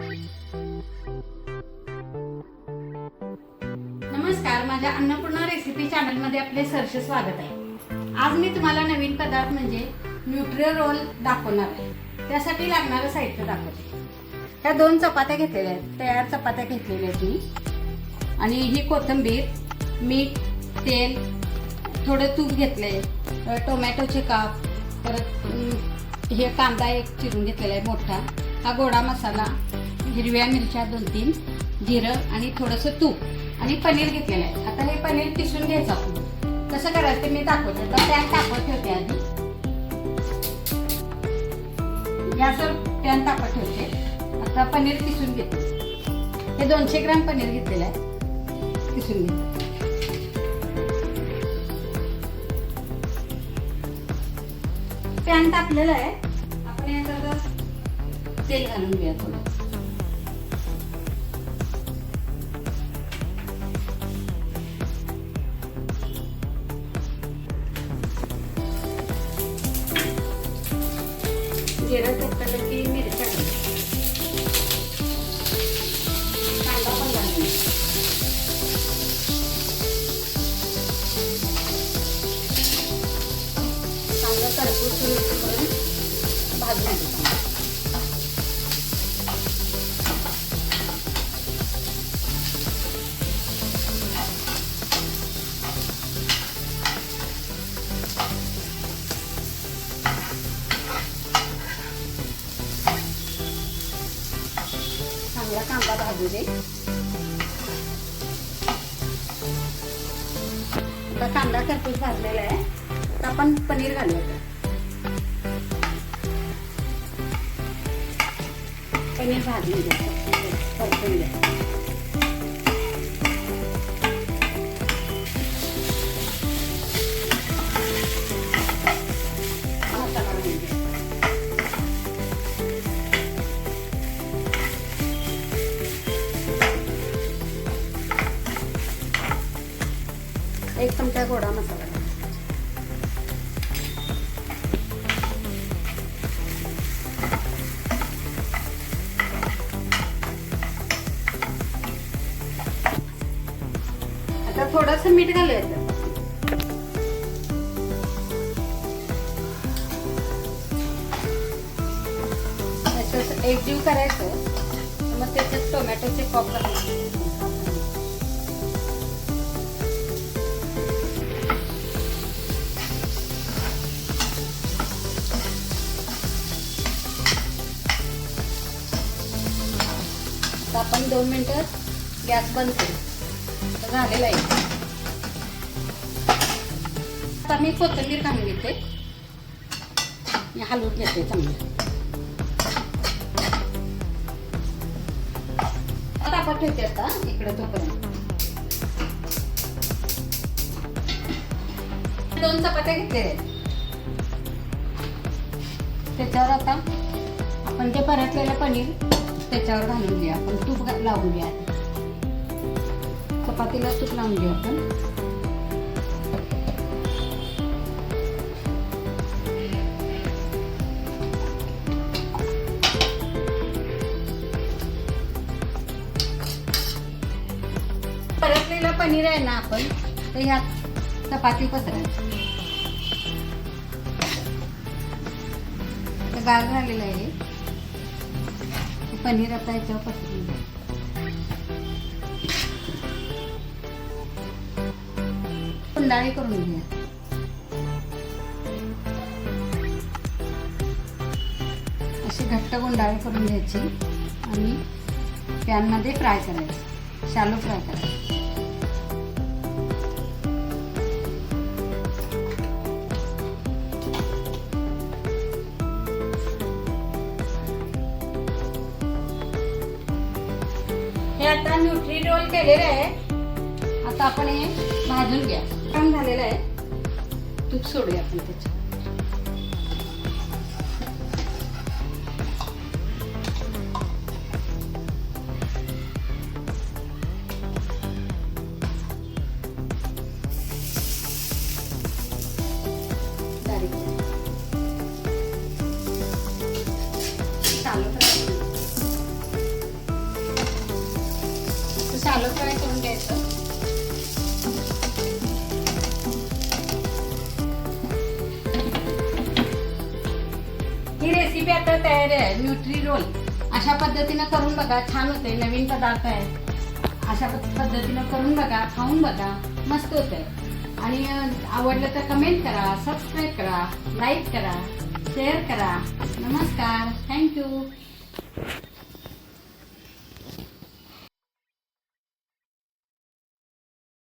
नमस्कार, माझ्या अन्नपूर्णा रेसिपी चॅनलमध्ये आपले सहर्ष स्वागत आहे। आज मी तुम्हाला नवीन पदार्थ म्हणजे न्यूट्री रोल दाखवणार आहे। त्यासाठी लागणारं साहित्य दाखवते। ह्या 2 चपात्या घेतलेल्या आहेत, तयार चपात्या घेतलेल्या आहेत मी। आणि ही कोथिंबीर, मीठ, तेल, थोडं तूप घेतलंय, टोमॅटोचे काप, परत हे कांदा एक चिरून घेतलेला आहे मोठा, हा गोडा मसाला, हिरव्या मिरच्या 2-3, जिरं आणि थोडंसं तूप आणि पनीर घेतलेलं आहे। आता हे पनीर किसून घ्यायचं आपण। कसं करायचं ते मी दाखवते। तर पॅन तापत ठेवते आधी, गॅसवर पॅन तापत ठेवते। आता पनीर किसून घेते। हे 200 ग्राम पनीर घेतलेलं आहे, किसून घेते। पॅन तापलेलं आहे, आपण याच्यात तेल घालून घेऊया थोडं। जिरं तडतडलं की मिरच्या घालूया, कांदा पण घालूया। कांदा करपूस होईपर्यंत भाजून घ्यायचा। चांगला कांदा भाजू दे। आता कांदा करपूस भाजलेला आहे, आता आपण पनीर घालूया। पनीर भाजून घ्या, परतून घ्या। एक चमचा गोडा मसाला, आता थोडंसं मीठ घालूया। एकजीव करायचं, मग त्याच्यात टोमॅटोचे काप घालायचे। आपण 2 मिनिटं गॅस बंद करू। झालेला आहे। आता मी कोथिंबीर घालून घेते, हलवून घेते चांगलं। तापत ठेवते आता इकडे तोपर्यंत। 2 चपात्या घेतलेल्या आहेत, त्याच्यावर आता आपण ते परतलेलं पनीर त्याच्यावर घालून घ्या। आपण तूप लावून घ्या, चपातीला तूप लावून घ्या आपण। परतलेलं पनीर आहे ना आपण, तर ह्यात चपाती पसरायची। गार झालेलं आहे पनीर, आता याच्यावर पसरून घ्या। गुंडाळी करून घ्या। अशी घट्ट गुंडाळी करून घ्यायची आणि पॅन मध्ये फ्राय करायचं, शॅलो फ्राय करायचं। हे आता न्यूट्री रोल केलेले आहे। आता आपण हे भाजून घ्या। काम झालेलं आहे, तूप सोडूया आपण त्याच्यात। चालू शालो फ्राय करून घ्यायचं. ही रेसिपी आता तयार आहे. न्यूट्री रोल अशा पद्धतीनं करून बघा, छान होते. नवीन पदार्थ आहे. अशा पद्धतीनं करून बघा, खाऊन बघा, मस्त होते. आणि आवडलं तर कमेंट करा, सबस्क्राईब करा, लाईक करा, शेअर करा. नमस्कार, थँक्यू.